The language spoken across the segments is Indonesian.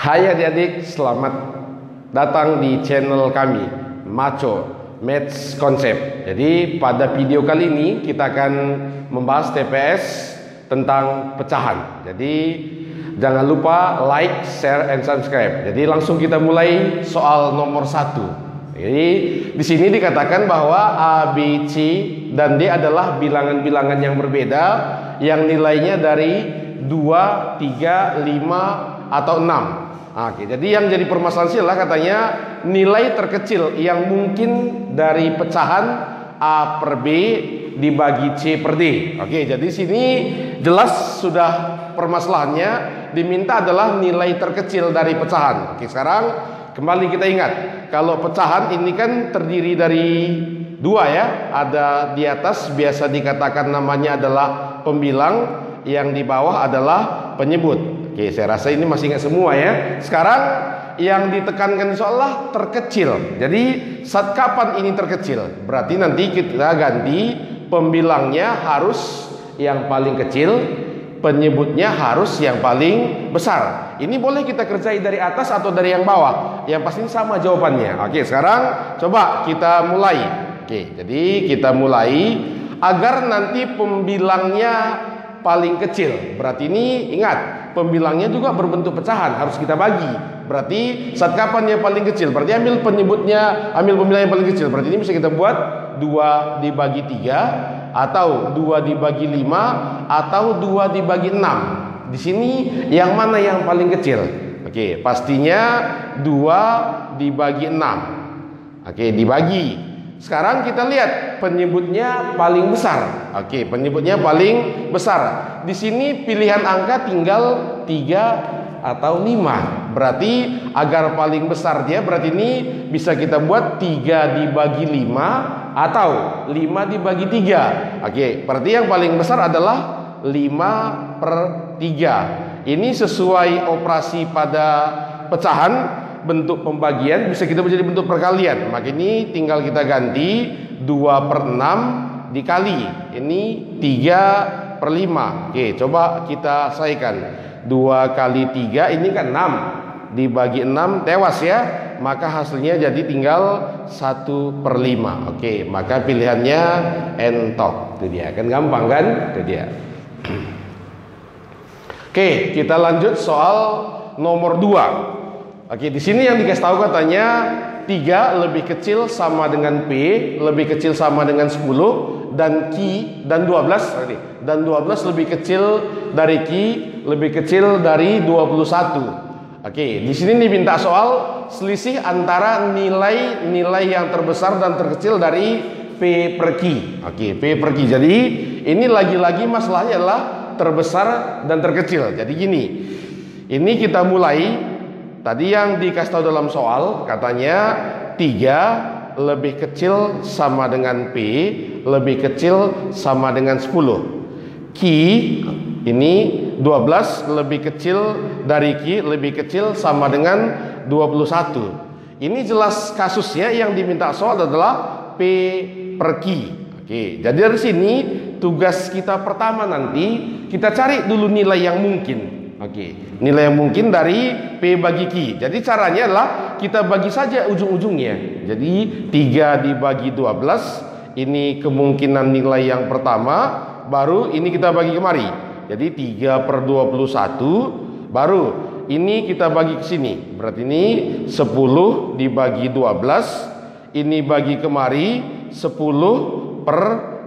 Hai adik-adik, selamat datang di channel kami Maco Maths Concept. Jadi pada video kali ini kita akan membahas TPS tentang pecahan. Jadi jangan lupa like, share, and subscribe. Jadi langsung kita mulai soal nomor 1. Jadi di sini dikatakan bahwa A, B, C, dan D adalah bilangan-bilangan yang berbeda yang nilainya dari 2, 3, 5, atau 6. Oke, jadi yang jadi permasalahan adalah katanya nilai terkecil yang mungkin dari pecahan A per B dibagi C per D. Oke, jadi sini jelas sudah permasalahannya, diminta adalah nilai terkecil dari pecahan. Oke, sekarang kembali kita ingat, kalau pecahan ini kan terdiri dari dua ya. Ada di atas biasa dikatakan namanya adalah pembilang, yang di bawah adalah penyebut. Oke, saya rasa ini masih ingat semua ya. Sekarang yang ditekankan seolah terkecil. Jadi saat kapan ini terkecil? Berarti nanti kita ganti pembilangnya harus yang paling kecil, penyebutnya harus yang paling besar. Ini boleh kita kerjai dari atas atau dari yang bawah. Yang pasti sama jawabannya. Oke, sekarang coba kita mulai. Oke, jadi kita mulai agar nanti pembilangnya paling kecil. Berarti ini ingat, pembilangnya juga berbentuk pecahan, harus kita bagi. Berarti saat kapan yang paling kecil? Berarti ambil penyebutnya, ambil pembilang yang paling kecil. Berarti ini bisa kita buat 2 dibagi 3, atau 2 dibagi 5, atau 2 dibagi 6. Di sini yang mana yang paling kecil? Oke, pastinya 2 dibagi 6. Oke, dibagi. Sekarang kita lihat penyebutnya paling besar. Oke, penyebutnya paling besar. Di sini pilihan angka tinggal 3 atau 5. Berarti agar paling besar dia, berarti ini bisa kita buat 3 dibagi 5 atau 5 dibagi 3. Oke, berarti yang paling besar adalah 5 per 3. Ini sesuai operasi pada pecahan. Bentuk pembagian bisa kita menjadi bentuk perkalian. Maka ini tinggal kita ganti 2 per 6 dikali. Ini 3 per 5. Oke, coba kita selesaikan. 2 kali 3 ini kan 6. Dibagi 6 tewas ya. Maka hasilnya jadi tinggal 1 per 5. Oke, maka pilihannya entok. Itu dia, kan gampang kan? Itu dia. Oke, kita lanjut soal nomor 2. Oke, di sini yang dikasih tahu katanya 3 lebih kecil sama dengan P, lebih kecil sama dengan 10, dan Q dan 12 dan 12 lebih kecil dari Q, lebih kecil dari 21. Oke, di sini diminta soal selisih antara nilai-nilai yang terbesar dan terkecil dari P per Q. Oke, P per Q. Jadi ini lagi-lagi masalahnya adalah terbesar dan terkecil. Jadi gini. Ini kita mulai. Tadi yang dikasih tahu dalam soal katanya 3 lebih kecil sama dengan P, lebih kecil sama dengan 10. Q ini 12 lebih kecil dari Q, lebih kecil sama dengan 21. Ini jelas kasusnya yang diminta soal adalah P per Q. Oke, jadi dari sini tugas kita pertama nanti kita cari dulu nilai yang mungkin. Oke, nilai yang mungkin dari P bagi Q. Jadi caranya adalah kita bagi saja ujung-ujungnya. Jadi 3 dibagi 12, ini kemungkinan nilai yang pertama. Baru ini kita bagi kemari. Jadi 3 per 21. Baru ini kita bagi ke sini. Berarti ini 10 dibagi 12. Ini bagi kemari 10 per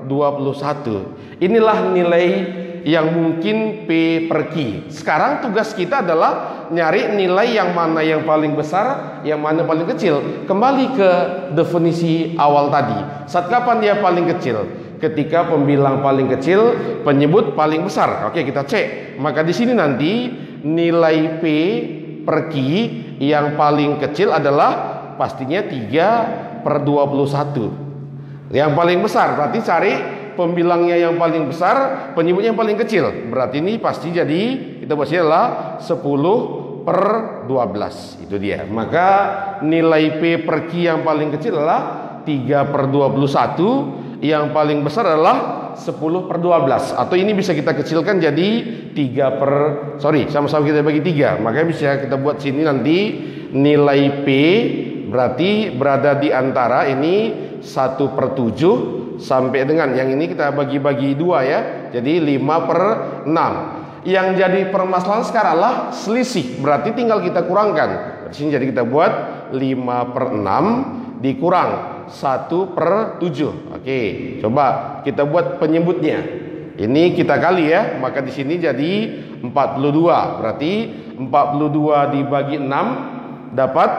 21. Inilah nilai yang mungkin P per Q. Sekarang tugas kita adalah nyari nilai yang mana yang paling besar, yang mana paling kecil. Kembali ke definisi awal tadi. Saat kapan dia paling kecil? Ketika pembilang paling kecil, penyebut paling besar. Oke, kita cek. Maka di sini nanti nilai P per Q yang paling kecil adalah pastinya 3 per 21. Yang paling besar berarti cari pembilangnya yang paling besar, penyebutnya yang paling kecil. Berarti ini pasti jadi kita bahasnya adalah 10 per 12. Itu dia. Maka nilai P per Q yang paling kecil adalah 3 per 21. yang paling besar adalah 10 per 12, atau ini bisa kita kecilkan jadi 3 per, sama-sama kita bagi 3. Makanya bisa kita buat sini nanti nilai P berarti berada di antara ini 1 per 7 sampai dengan yang ini kita bagi-bagi 2 ya. Jadi 5 per 6. Yang jadi permasalahan sekarang adalah selisih, berarti tinggal kita kurangkan. Di sini jadi kita buat 5 per 6 dikurang 1 per 7. Oke, coba kita buat penyebutnya. Ini kita kali ya, maka di sini jadi 42. Berarti 42 dibagi 6 dapat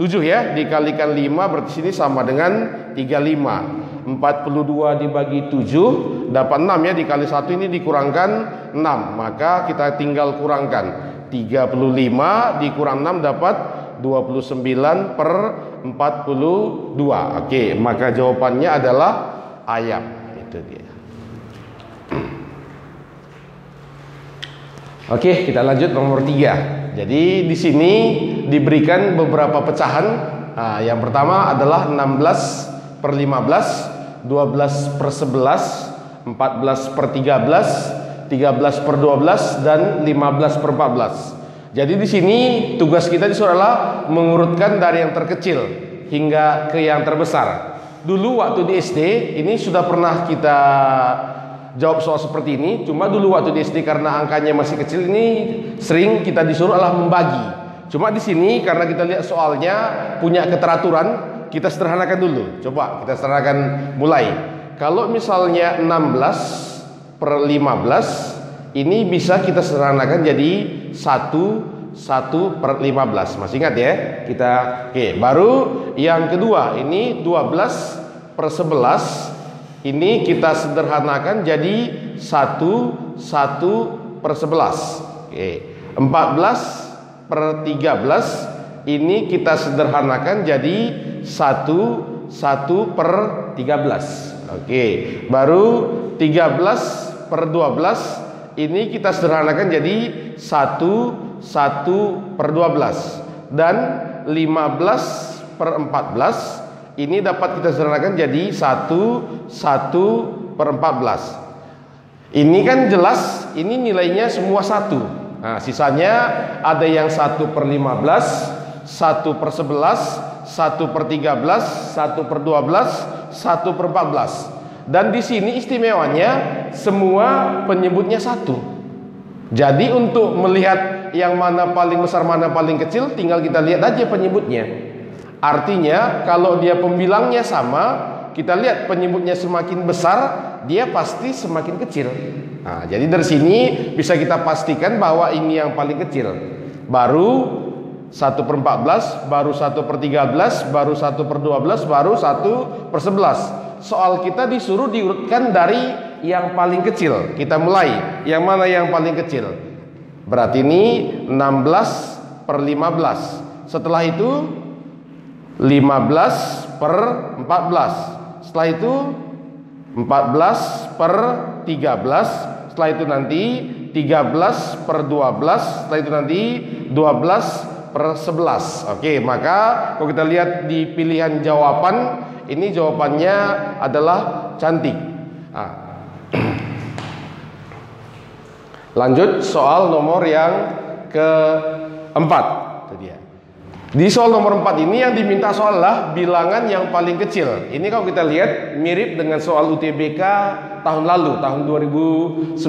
7 ya, dikalikan 5 berarti sini sama dengan 35. 42 dibagi 7 dapat 6 ya, dikali 1 ini dikurangkan 6, maka kita tinggal kurangkan 35 dikurang 6 dapat 29 per 42. Oke, maka jawabannya adalah ayam. Itu dia. Oke, kita lanjut nomor 3. Jadi di sini diberikan beberapa pecahan. Nah, yang pertama adalah 16 per 15, 12 per 11, 14 per 13, 13 per 12, dan 15 per 14. Jadi di sini tugas kita disuruh adalah mengurutkan dari yang terkecil hingga ke yang terbesar. Dulu waktu di SD ini sudah pernah kita jawab soal seperti ini. Cuma dulu waktu di SD karena angkanya masih kecil ini sering kita disuruh adalah membagi. Cuma di sini karena kita lihat soalnya punya keteraturan, kita sederhanakan dulu. Coba kita sederhanakan mulai. Kalau misalnya 16 per 15 ini bisa kita sederhanakan jadi 1 per 15. Masih ingat ya? Kita oke, baru yang kedua ini 12 per 11 ini kita sederhanakan jadi 1 per 11. Oke. 14 per 13 ini kita sederhanakan jadi 1 per 13. Oke. Baru 13 per 12 ini kita sederhanakan jadi 1 per 12, dan 15 per 14 ini dapat kita sederhanakan jadi 1 per 14. Ini kan jelas ini nilainya semua 1. Nah, sisanya ada yang 1 per 15, 1 per 11, 1 per 13, 1 per 12, 1 per 14. Dan di sini istimewanya semua penyebutnya 1. Jadi untuk melihat yang mana paling besar mana paling kecil tinggal kita lihat aja penyebutnya. Artinya kalau dia pembilangnya sama, kita lihat penyebutnya semakin besar, dia pasti semakin kecil. Nah, jadi dari sini bisa kita pastikan bahwa ini yang paling kecil. Baru 1 per 14, baru 1 per 13, baru 1 per 12, baru 1 per 11. Soal kita disuruh diurutkan dari yang paling kecil. Kita mulai. Yang mana yang paling kecil? Berarti ini 16 per 15. Setelah itu 15 per 14. Setelah itu 14 per 13. Setelah itu nanti 13 per 12. Setelah itu nanti 12 per 11. Oke, maka kalau kita lihat di pilihan jawaban, ini jawabannya adalah cantik. Nah. Lanjut soal nomor yang keempat. Di soal nomor 4 ini yang diminta soal adalah bilangan yang paling kecil. Ini kalau kita lihat mirip dengan soal UTBK tahun lalu, tahun 2019.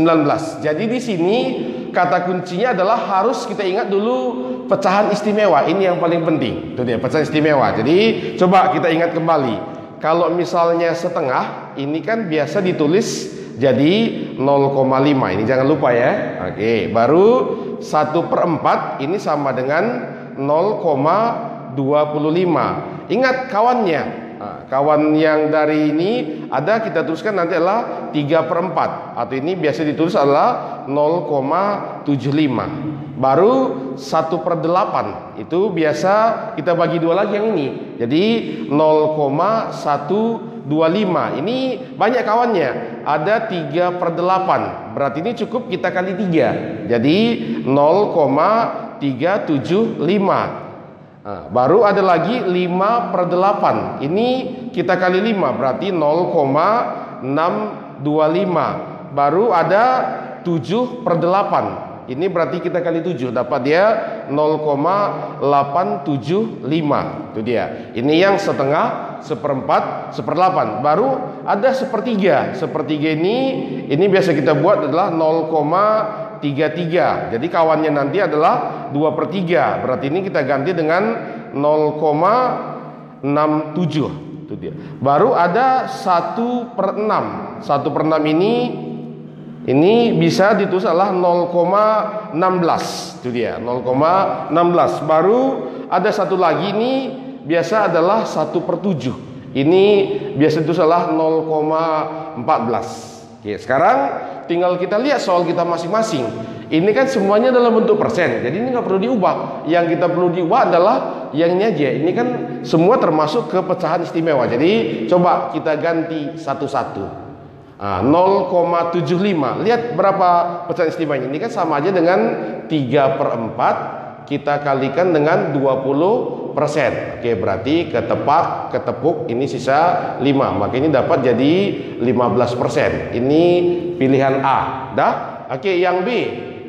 Jadi di sini kata kuncinya adalah harus kita ingat dulu pecahan istimewa. Ini yang paling penting. Itu dia pecahan istimewa. Jadi coba kita ingat kembali. Kalau misalnya setengah, ini kan biasa ditulis jadi 0,5. Ini jangan lupa ya. Oke, baru 1 per 4 ini sama dengan 0,25. Ingat kawannya. Nah, kawan yang dari ini ada kita tuliskan nanti adalah 3 per 4. Atau ini biasa ditulis adalah 0,75. Baru 1 per 8 itu biasa kita bagi 2 lagi yang ini. Jadi 0,125. Ini banyak kawannya. Ada 3 per 8. Berarti ini cukup kita kali 3. Jadi 0,375. Baru ada lagi 5/8. Ini kita kali 5 berarti 0,625. Baru ada 7/8. Ini berarti kita kali 7 dapat dia 0,875. Itu dia. Ini yang setengah, seperempat, seperdelapan. Baru ada sepertiga. Sepertiga ini biasa kita buat adalah 0,33. Jadi kawannya nanti adalah 2/3. Berarti ini kita ganti dengan 0,67. Itu dia. Baru ada 1/6. 1/6 ini bisa ditulis adalah 0,16. Itu dia, 0,16. Baru ada satu lagi ini biasa adalah 1/7. Ini biasa ditulis adalah 0,14. Oke, sekarang tinggal kita lihat soal kita masing-masing. Ini kan semuanya dalam bentuk persen, jadi ini nggak perlu diubah. Yang kita perlu diubah adalah yang ini aja. Ini kan semua termasuk ke pecahan istimewa. Jadi coba kita ganti satu-satu. 0,75. Lihat berapa pecahan istimewanya. Ini kan sama aja dengan 3/4 kita kalikan dengan 20%. Oke, berarti ketepuk ini sisa 5. Maka ini dapat jadi 15%. Ini pilihan A. Dah? Oke, yang B.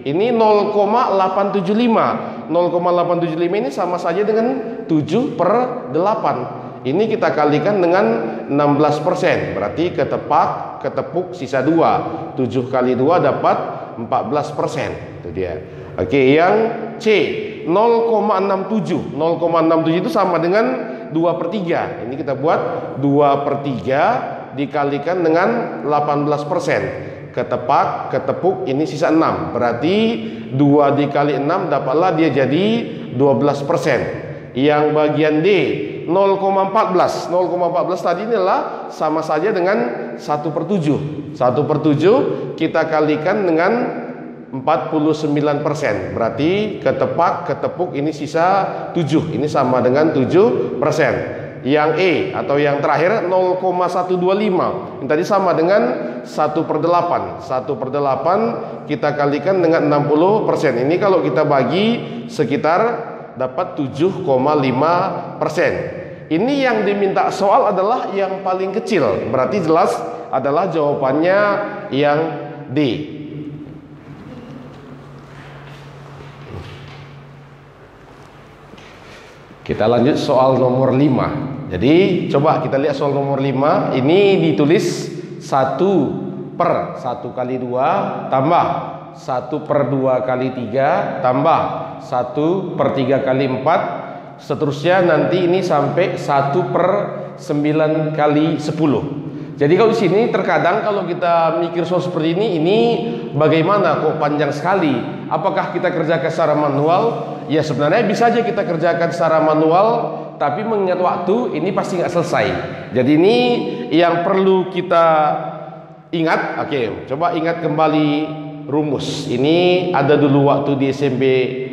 Ini 0,875. 0,875 ini sama saja dengan 7/8. Ini kita kalikan dengan 16%. Berarti ketepuk sisa 2. 7 kali 2 dapat 14%. Itu dia. Oke, yang C 0,67. 0,67 itu sama dengan 2/3. Ini kita buat 2/3 dikalikan dengan 18%. Ketepuk ini sisa 6. Berarti 2 dikali 6 dapatlah dia jadi 12%. Yang bagian D 0,14. 0,14 tadi ini adalah sama saja dengan 1/7. 1/7 kita kalikan dengan 49%. Berarti ketepuk ini sisa 7. Ini sama dengan 7%. Yang E atau yang terakhir 0,125. Ini tadi sama dengan 1/8. 1/8 kita kalikan dengan 60%. Ini kalau kita bagi sekitar dapat 7,5%. Ini yang diminta soal adalah yang paling kecil. Berarti jelas adalah jawabannya yang D. Kita lanjut soal nomor 5. Jadi coba kita lihat soal nomor 5. Ini ditulis 1/1 kali 2 tambah 1/2 kali 3 tambah 1/3 kali 4, seterusnya nanti ini sampai 1/9 kali 10. Jadi kalau di sini terkadang kalau kita mikir soal seperti ini bagaimana kok panjang sekali? Apakah kita kerjakan secara manual? Ya sebenarnya bisa aja kita kerjakan secara manual, tapi mengingat waktu ini pasti nggak selesai. Jadi ini yang perlu kita ingat. Oke, coba ingat kembali rumus. Ini ada dulu waktu di SMP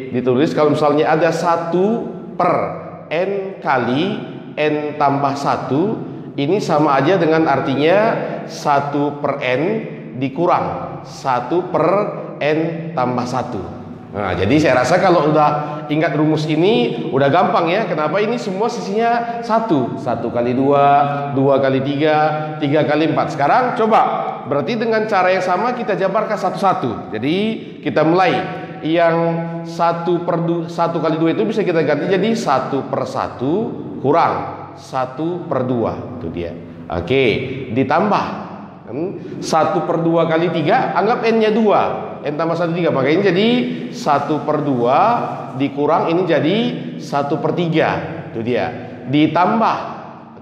ditulis kalau misalnya ada 1/n kali n tambah 1, ini sama aja dengan artinya 1/n dikurang 1/n tambah 1. Nah, jadi saya rasa kalau udah ingat rumus ini udah gampang ya. Kenapa ini semua sisinya 1. 1 kali 2, 2 kali 3, 3 kali 4. Sekarang coba, berarti dengan cara yang sama kita jabarkan satu-satu. Jadi kita mulai. Yang 1 kali 2 itu bisa kita ganti jadi 1/1 kurang 1/2. Itu dia. Oke, ditambah 1/2 kali 3, anggap n-nya 2. N tambah 1 3, makanya jadi 1/2 dikurang ini jadi 1/3. Itu dia. Ditambah.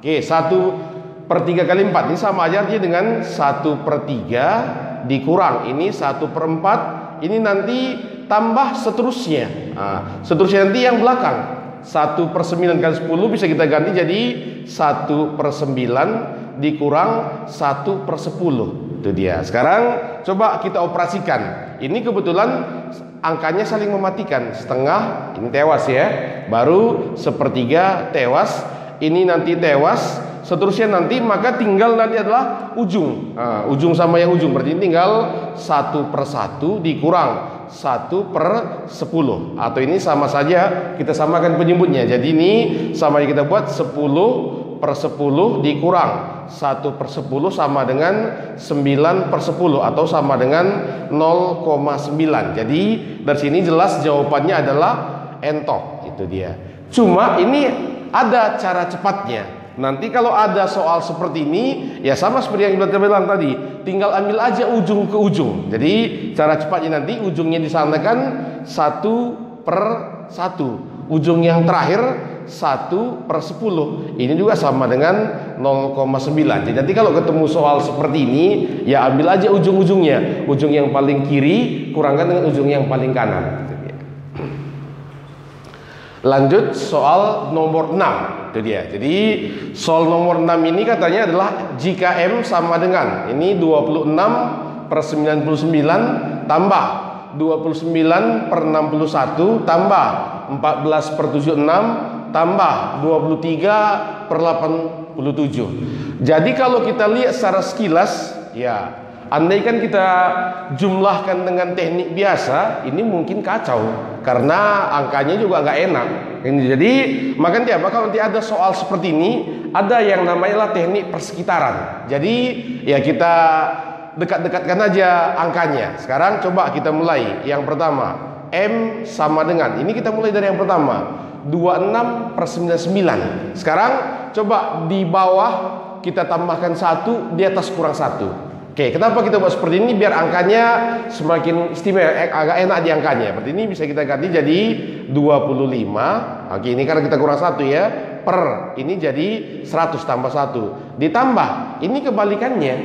Oke, 1/3 kali 4 ini sama aja artinya dengan 1/3 dikurang ini 1/4. Ini nanti tambah seterusnya. Nah, seterusnya nanti yang belakang. 1/9 kali 10 bisa kita ganti jadi 1/9 dikurang 1/10. Itu dia. Sekarang coba kita operasikan. Ini kebetulan angkanya saling mematikan. Setengah ini tewas ya. Baru 1/3 tewas. Ini nanti tewas. Seterusnya nanti maka tinggal nanti adalah ujung. Ujung sama yang ujung. Berarti tinggal 1/1 dikurang 1 per 10. Atau ini sama saja kita samakan penyebutnya. Jadi ini sama kita buat 10 per 10 dikurang 1 per 10 sama dengan 9 per 10 atau sama dengan 0,9. Jadi dari sini jelas jawabannya adalah entok. Itu dia. Cuma ini ada cara cepatnya. Nanti kalau ada soal seperti ini, ya sama seperti yang kita bilang tadi, tinggal ambil aja ujung ke ujung. Jadi cara cepatnya nanti ujungnya disanakan 1 per 1. Ujung yang terakhir 1 per 10. Ini juga sama dengan 0,9. Jadi nanti kalau ketemu soal seperti ini, ya ambil aja ujung-ujungnya. Ujung yang paling kiri kurangkan dengan ujung yang paling kanan. Lanjut soal nomor 6. Itu dia. Jadi soal nomor 6 ini katanya adalah jika M sama dengan ini 26 per 99 tambah 29 per 61 tambah 14 per 76 tambah 23 per 87. Jadi kalau kita lihat secara sekilas, ya andaikan kita jumlahkan dengan teknik biasa, ini mungkin kacau karena angkanya juga nggak enak. Jadi makanya apa, kalau nanti ada soal seperti ini, ada yang namanya teknik persekitaran. Jadi ya kita dekat-dekatkan aja angkanya. Sekarang coba kita mulai. Yang pertama, M sama dengan, ini kita mulai dari yang pertama, 26 per 99. Sekarang coba di bawah kita tambahkan 1, di atas kurang 1. Oke, kenapa kita buat seperti ini? Biar angkanya semakin istimewa, agak enak di angkanya. Seperti ini bisa kita ganti jadi 25. Oke, ini karena kita kurang 1 ya. Per, ini jadi 100 tambah 1. Ditambah, ini kebalikannya.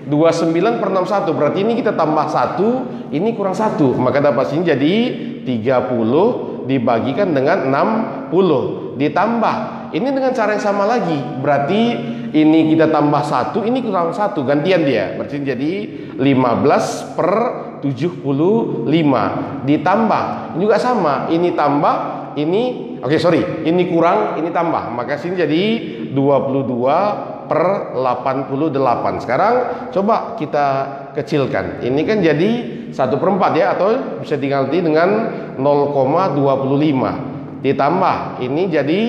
29 per 61. Berarti ini kita tambah 1, ini kurang 1. Maka dapat sini jadi 30 dibagikan dengan 60. Ditambah, ini dengan cara yang sama lagi. Berarti ini kita tambah 1, ini kurang 1, gantian dia. Berarti jadi 15 per 75. Ditambah, ini juga sama. Ini tambah, ini ini kurang, ini tambah. Maka sini jadi 22 per 88. Sekarang coba kita kecilkan. Ini kan jadi 1/4 ya, atau bisa diganti dengan 0,25. Ditambah, ini jadi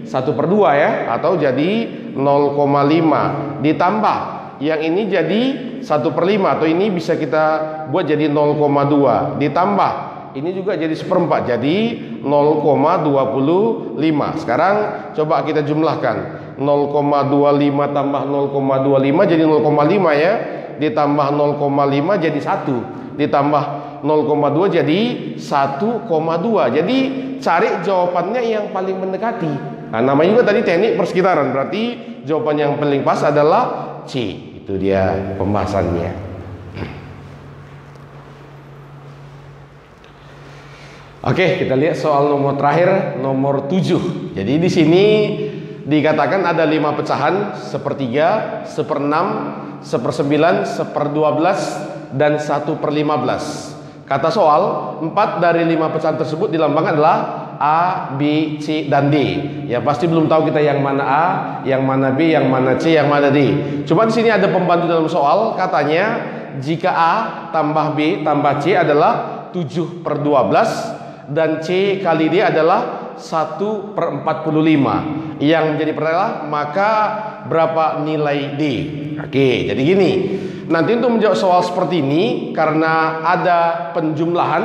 1/2 ya, atau jadi 0,5. Ditambah yang ini jadi 1/5, atau ini bisa kita buat jadi 0,2. Ditambah ini juga jadi 1/4, jadi 0,25. Sekarang coba kita jumlahkan. 0,25 tambah 0,25 jadi 0,5 ya. Ditambah 0,5 jadi 1. Ditambah 0,2 jadi 1,2. Jadi cari jawabannya yang paling mendekati. Nah, namanya juga tadi teknik persekitaran. Berarti jawaban yang paling pas adalah C. Itu dia pembahasannya. Oke, kita lihat soal nomor terakhir, nomor 7. Jadi di sini dikatakan ada 5 pecahan, 1/3, 1/6, 1/9, 1/12, dan 1/15. Kata soal, 4 dari 5 pecahan tersebut dilambangkan adalah A, B, C, dan D. Ya pasti belum tahu kita yang mana A, yang mana B, yang mana C, yang mana D. Coba di sini ada pembantu dalam soal, katanya jika A tambah B tambah C adalah 7/12 dan C kali D adalah 1/45. Yang menjadi pertanyaan, maka berapa nilai D? Oke, jadi gini. Nanti untuk menjawab soal seperti ini, karena ada penjumlahan,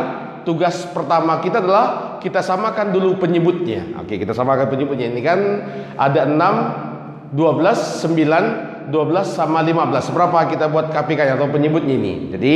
tugas pertama kita adalah kita samakan dulu penyebutnya. Oke, kita samakan penyebutnya. Ini kan ada 6, 12, 9, 12 sama 15. Berapa kita buat KPK atau penyebutnya ini? Jadi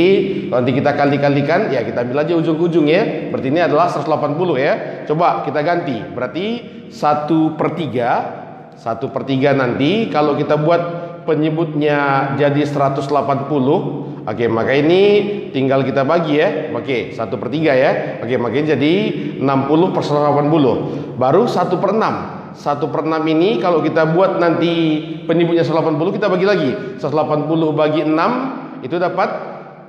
nanti kita kali-kalikan, ya kita ambil aja ujung-ujung ya. Berarti ini adalah 180 ya. Coba kita ganti. Berarti 1/3. 1/3 nanti kalau kita buat penyebutnya jadi 180. Oke, maka ini tinggal kita bagi ya. Oke, 1/3 ya. Oke, makanya jadi 60 per 180. Baru 1/6. 1/6 ini kalau kita buat nanti penyebutnya 180, kita bagi lagi. 180 bagi 6 itu dapat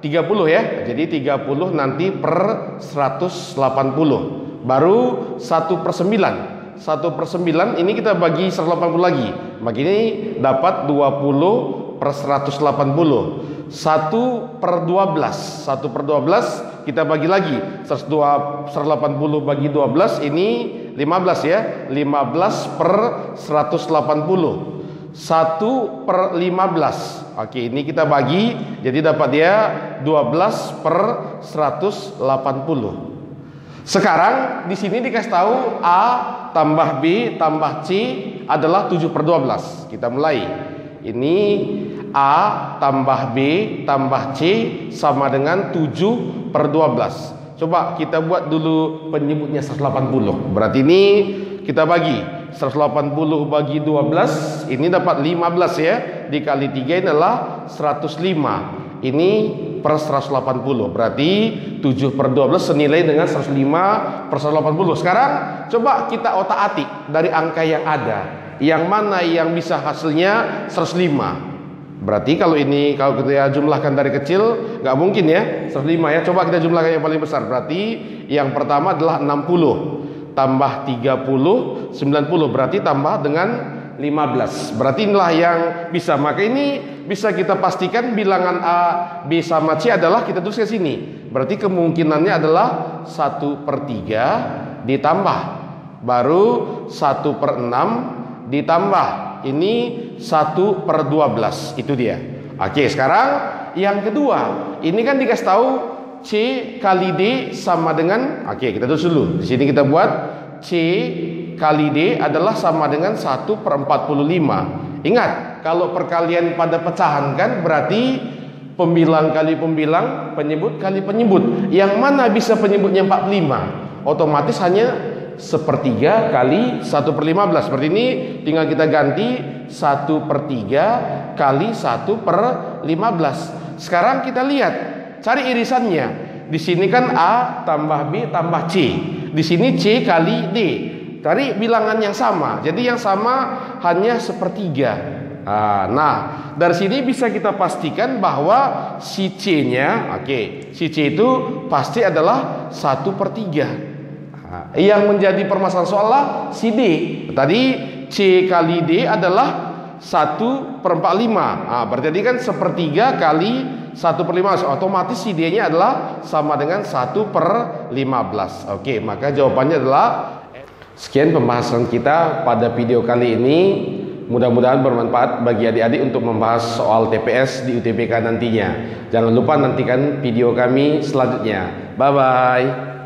30 ya. Jadi 30 nanti per 180. Baru 1/9. 1/9 ini kita bagi 180 lagi. Maka ini dapat 20 per 180. 1/12. 1/12 kita bagi lagi. 180 bagi 12 ini 15 ya. 15/180. 1/15. Oke, ini kita bagi, jadi dapat dia 12/180. Sekarang di sini dikasih tahu A tambah B tambah C adalah 7/12. Kita mulai. Ini A tambah B tambah C sama dengan 7/12. Coba kita buat dulu penyebutnya 180. Berarti ini kita bagi 180 bagi 12, ini dapat 15 ya. Dikali 3 ini adalah 105. Ini per 180. Berarti 7/12 senilai dengan 105/180. Sekarang coba kita otak-atik dari angka yang ada. Yang mana yang bisa hasilnya 105. Berarti kalau kita jumlahkan dari kecil nggak mungkin ya 105 ya. Coba kita jumlahkan yang paling besar. Berarti yang pertama adalah 60 tambah 30 90, berarti tambah dengan 15. Berarti inilah yang bisa. Maka ini bisa kita pastikan bilangan A, B sama C adalah kita tulis ke sini. Berarti kemungkinannya adalah 1/3 ditambah baru 1/6 ditambah ini 1/12. Itu dia. Oke, sekarang yang kedua. Ini kan dikasih tahu C kali D sama dengan, oke, kita tulis dulu. Di sini kita buat C kali D adalah sama dengan 1/45. Ingat, kalau perkalian pada pecahan kan berarti pembilang kali pembilang, penyebut kali penyebut. Yang mana bisa penyebutnya 45? Otomatis hanya 1/3 kali 1/15. Seperti ini tinggal kita ganti 1/3 kali 1/15. Sekarang kita lihat, cari irisannya. Di sini kan A tambah B tambah C. Di sini C kali D. Cari bilangan yang sama. Jadi yang sama hanya 1/3. Nah, dari sini bisa kita pastikan bahwa si C-nya, si C itu pasti adalah 1/3. Yang menjadi permasalahan soalnya si D. Tadi C kali D adalah 1/45. Berarti kan 1/3 kali 1/15. Otomatis si D-nya adalah sama dengan 1/15. Oke, maka jawabannya adalah. Sekian pembahasan kita pada video kali ini. Mudah-mudahan bermanfaat bagi adik-adik untuk membahas soal TPS di UTBK nantinya. Jangan lupa nantikan video kami selanjutnya. Bye-bye.